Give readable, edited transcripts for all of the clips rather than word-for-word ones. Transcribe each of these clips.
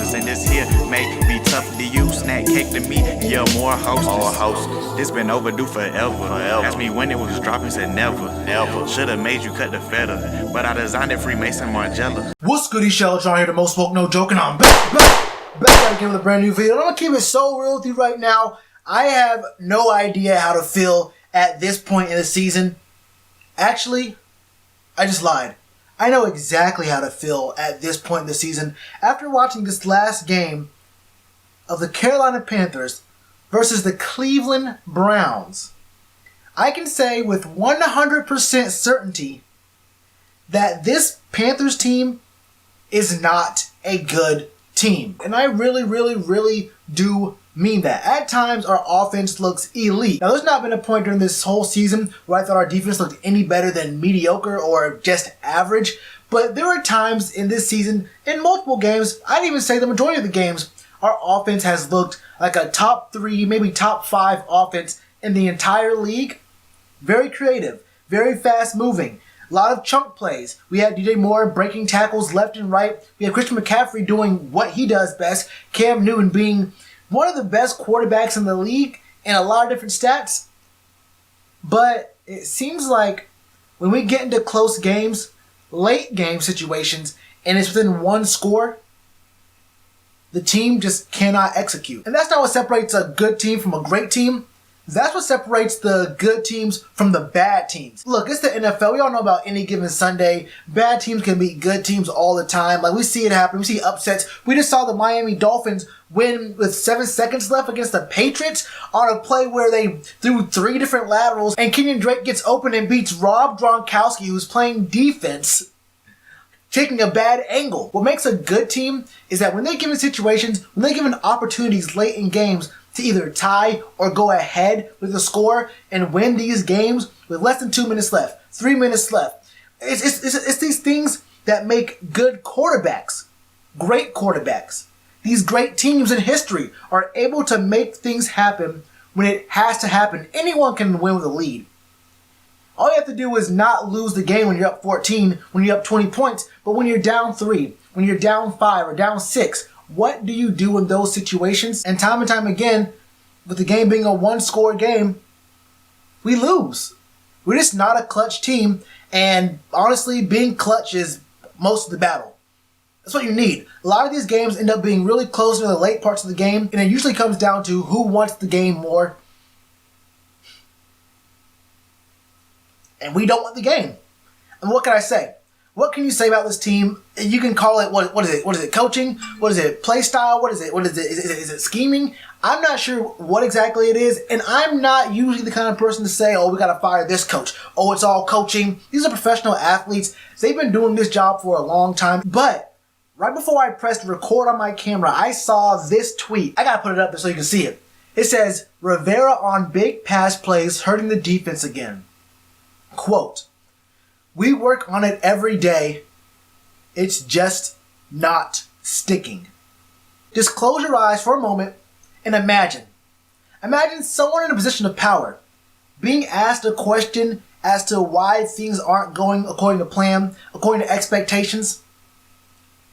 hostess, and this here may be tough to you. Snack cake to me, yeah, more hostess. This been overdue forever. Asked me when it was dropping, said never. Should've made you cut the feta, but I designed it Freemason Margiela. What's goody, Shellitronnn here, the most woke, no joking. I'm back again with a brand new video. And I'm gonna keep it so real with you right now. I have no idea how to feel at this point in the season. Actually, I just lied. I know exactly how to feel at this point in the season after watching this last game of the Carolina Panthers versus the Cleveland Browns. I can say with 100% certainty that this Panthers team is not a good team. And I really do mean that. At times, our offense looks elite. Now, there's not been a point during this whole season where I thought our defense looked any better than mediocre or just average. But there were times in this season, in multiple games, I'd even say the majority of the games, our offense has looked like a top 3, maybe top 5 offense in the entire league. Very creative, very fast moving. A lot of chunk plays. We had DJ Moore breaking tackles left and right. We had Christian McCaffrey doing what he does best. Cam Newton being one of the best quarterbacks in the league in a lot of different stats. But it seems like when we get into close games, late game situations, and it's within one score, the team just cannot execute. And that's not what separates a good team from a great team. That's what separates the good teams from the bad teams. Look, it's the NFL. We all know about any given Sunday. Bad teams can beat good teams all the time. Like, we see it happen. We see upsets. We just saw the Miami Dolphins win with 7 seconds left against the Patriots on a play where they threw 3 different laterals, and Kenyon Drake gets open and beats Rob Gronkowski, who's playing defense, taking a bad angle. What makes a good team is that when they're given situations, when they're given opportunities late in games to either tie or go ahead with the score and win these games with less than 2 minutes left, 3 minutes left. It's these things that make good quarterbacks, great quarterbacks. These great teams in history are able to make things happen when it has to happen. Anyone can win with a lead. All you have to do is not lose the game when you're up 14, when you're up 20 points, but when you're down 3, when you're down 5 or down 6, what do you do in those situations? And time again, with the game being a one-score game, we lose. We're just not a clutch team, and honestly, being clutch is most of the battle. That's what you need. A lot of these games end up being really close in the late parts of the game, and it usually comes down to who wants the game more. And we don't want the game. And what can I say? What can you say about this team? You can call it, what is it? What is it, coaching? What is it, play style? What is it? Is it scheming? I'm not sure what exactly it is, and I'm not usually the kind of person to say, oh, we got to fire this coach. Oh, it's all coaching. These are professional athletes. They've been doing this job for a long time. But right before I pressed record on my camera, I saw this tweet. I got to put it up there so you can see it. It says, Rivera on big pass plays hurting the defense again. Quote, "We work on it every day. It's just not sticking." Just close your eyes for a moment and imagine. Imagine someone in a position of power being asked a question as to why things aren't going according to plan, according to expectations.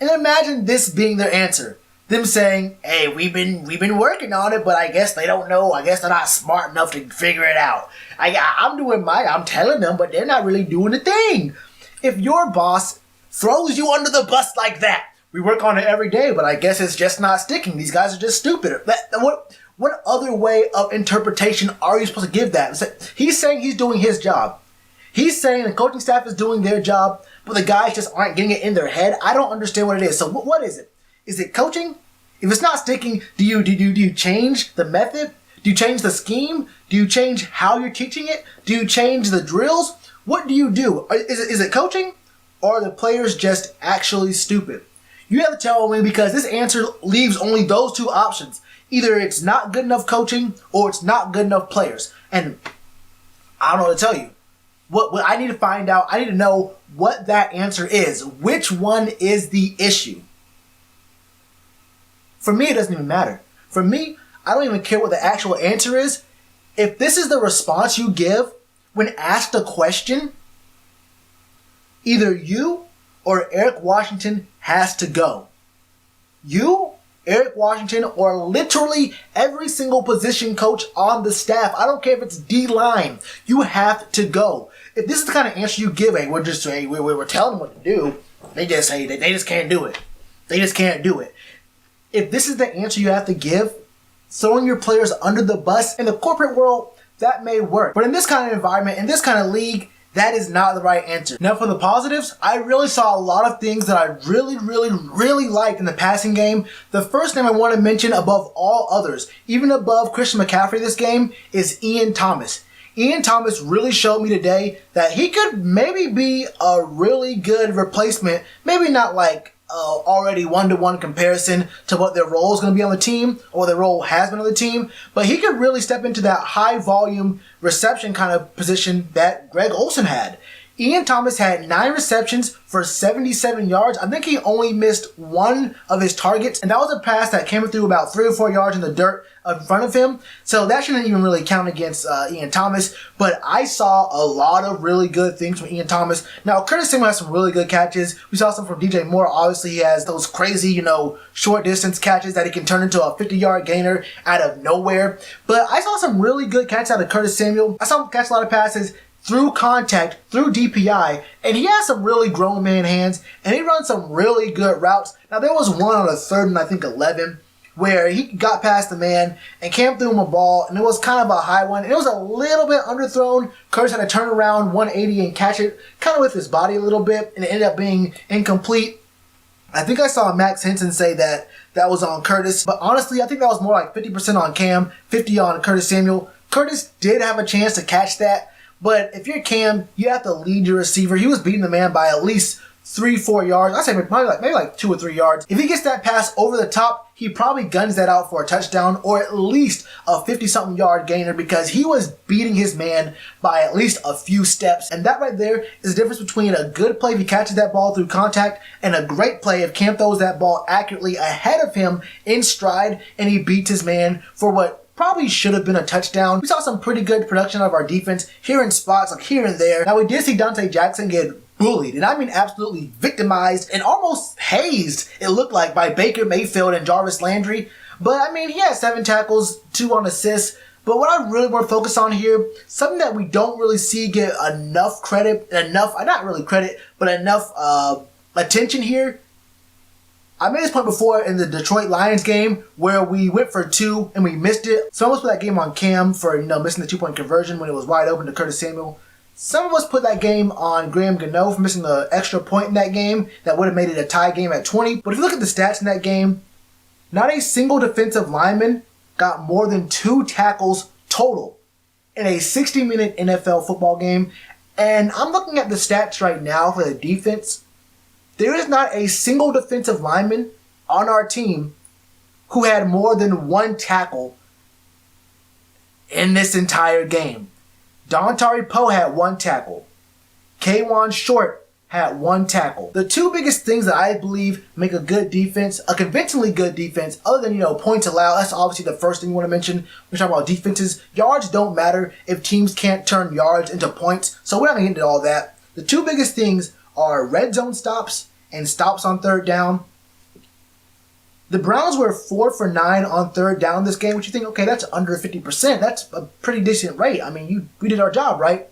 And imagine this being their answer. Them saying, hey, we've been working on it, but I guess they don't know. I guess they're not smart enough to figure it out. I'm telling them, but they're not really doing a thing. If your boss throws you under the bus like that, we work on it every day, but I guess it's just not sticking. These guys are just stupid. What other way of interpretation are you supposed to give that? He's saying he's doing his job. He's saying the coaching staff is doing their job, but the guys just aren't getting it in their head. I don't understand what it is. So what is it? Is it coaching? If it's not sticking, do you change the method? Do you change the scheme? Do you change how you're teaching it? Do you change the drills? What do you do? Is it coaching? Or are the players just actually stupid? You have to tell me, because this answer leaves only those two options. Either it's not good enough coaching or it's not good enough players. And I don't know what to tell you. What I need to find out, I need to know what that answer is. Which one is the issue? For me, it doesn't even matter. For me, I don't even care what the actual answer is. If this is the response you give when asked a question, either you or Eric Washington has to go. You Eric Washington, or literally every single position coach on the staff. I don't care if it's D-line. You have to go. If this is the kind of answer you give, hey, we're telling them what to do, they just say they just can't do it. They just can't do it. If this is the answer you have to give, throwing your players under the bus in the corporate world, that may work. But in this kind of environment, in this kind of league, that is not the right answer. Now for the positives, I really saw a lot of things that I really liked in the passing game. The first name I want to mention above all others, even above Christian McCaffrey this game, is Ian Thomas. Ian Thomas really showed me today that he could maybe be a really good replacement. Maybe not like already one-to-one comparison to what their role is going to be on the team or what their role has been on the team, but he could really step into that high-volume reception kind of position that Greg Olsen had. Ian Thomas had 9 receptions for 77 yards. I think he only missed one of his targets, and that was a pass that came through about 3 or 4 yards in the dirt in front of him. So that shouldn't even really count against Ian Thomas, but I saw a lot of really good things from Ian Thomas. Now, Curtis Samuel has some really good catches. We saw some from DJ Moore. Obviously, he has those crazy, short distance catches that he can turn into a 50-yard gainer out of nowhere. But I saw some really good catches out of Curtis Samuel. I saw him catch a lot of passes through contact, through DPI, and he has some really grown man hands, and he runs some really good routes. Now, there was one on a 3rd and I think 11, where he got past the man and came through him a ball, and it was kind of a high one. And it was a little bit underthrown. Curtis had to turn around 180 and catch it kind of with his body a little bit, and it ended up being incomplete. I think I saw Max Henson say that was on Curtis, but honestly, I think that was more like 50% on Cam, 50 on Curtis Samuel. Curtis did have a chance to catch that, but if you're Cam, you have to lead your receiver. He was beating the man by at least 3-4 yards. I say maybe like 2 or 3 yards. If he gets that pass over the top, he probably guns that out for a touchdown or at least a 50-something yard gainer because he was beating his man by at least a few steps. And that right there is the difference between a good play if he catches that ball through contact and a great play if Cam throws that ball accurately ahead of him in stride and he beats his man for what probably should have been a touchdown. We saw some pretty good production out of our defense here in spots like here and there. Now we did see Dante Jackson get bullied, and I mean absolutely victimized and almost hazed, it looked like, by Baker Mayfield and Jarvis Landry. But I mean, he had 7 tackles, 2 on assists. But what I really want to focus on here, something that we don't really see get enough credit, enough attention here. I made this point before in the Detroit Lions game where we went for 2 and we missed it. Some of us put that game on Cam for missing the 2-point conversion when it was wide open to Curtis Samuel. Some of us put that game on Graham Gano for missing the extra point in that game that would have made it a tie game at 20. But if you look at the stats in that game, not a single defensive lineman got more than 2 tackles total in a 60-minute NFL football game. And I'm looking at the stats right now for the defense. There is not a single defensive lineman on our team who had more than 1 tackle in this entire game. Dontari Poe had 1 tackle. K'Wan Short had 1 tackle. The 2 biggest things that I believe make a good defense, a convincingly good defense, other than, points allowed, that's obviously the first thing you want to mention when we talk about defenses. Yards don't matter if teams can't turn yards into points, so we're not going to get into all that. The 2 biggest things are red zone stops and stops on 3rd down. The Browns were 4 for 9 on 3rd down this game, which you think, okay, that's under 50%. That's a pretty decent rate. I mean, we did our job, right?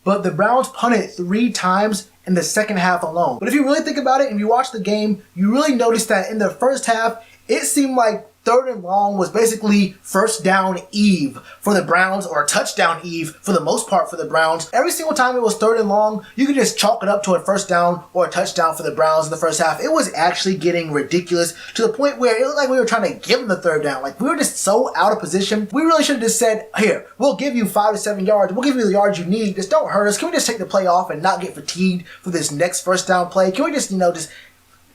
But the Browns punted 3 times in the second half alone. But if you really think about it and you watch the game, you really notice that in the first half, it seemed like 3rd and long was basically first down eve for the Browns, or touchdown eve for the most part for the Browns. Every single time it was 3rd and long, you could just chalk it up to a first down or a touchdown for the Browns in the first half. It was actually getting ridiculous to the point where it looked like we were trying to give them the 3rd down. Like, we were just so out of position. We really should have just said, here, we'll give you 5 to 7 yards. We'll give you the yards you need. Just don't hurt us. Can we just take the play off and not get fatigued for this next first down play? Can we just, just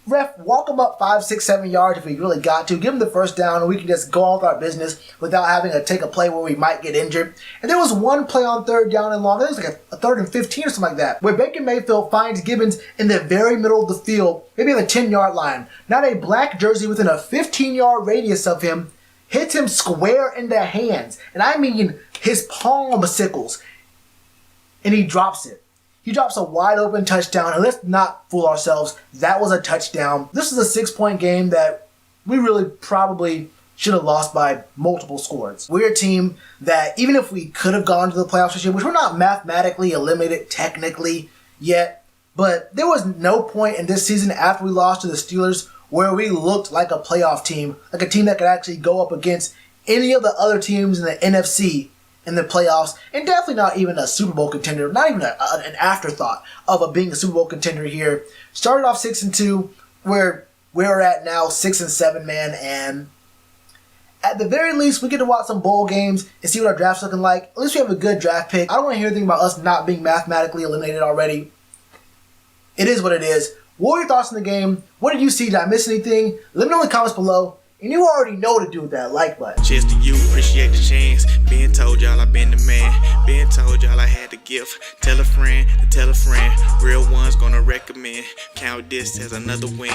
ref, walk them up 5, 6, 7 yards if we really got to. Give them the first down, and we can just go on with our business without having to take a play where we might get injured. And there was one play on 3rd down and long. It was like a 3rd and 15 or something like that, where Baker Mayfield finds Gibbons in the very middle of the field, maybe on the 10-yard line. Not a black jersey within a 15-yard radius of him hits him square in the hands. And I mean his palm sickles. And he drops it. He drops a wide open touchdown, and let's not fool ourselves, that was a touchdown. This is a 6-point game that we really probably should have lost by multiple scores. We're a team that, even if we could have gone to the playoffs this year, which we're not mathematically eliminated technically yet, but there was no point in this season after we lost to the Steelers where we looked like a playoff team, like a team that could actually go up against any of the other teams in the NFC in the playoffs, and definitely not even a Super Bowl contender, not even an afterthought of being a Super Bowl contender here. Started off 6-2, where we're at now 6-7, man, and at the very least, we get to watch some bowl games and see what our draft's looking like. At least we have a good draft pick. I don't want to hear anything about us not being mathematically eliminated already. It is what it is. What were your thoughts on the game? What did you see? Did I miss anything? Let me know in the comments below. And you already know what to do with that like button. Cheers to you, appreciate the chance. Been told y'all I been the man. Been told y'all I had the gift. Tell a friend to tell a friend. Real ones gonna recommend. Count this as another win.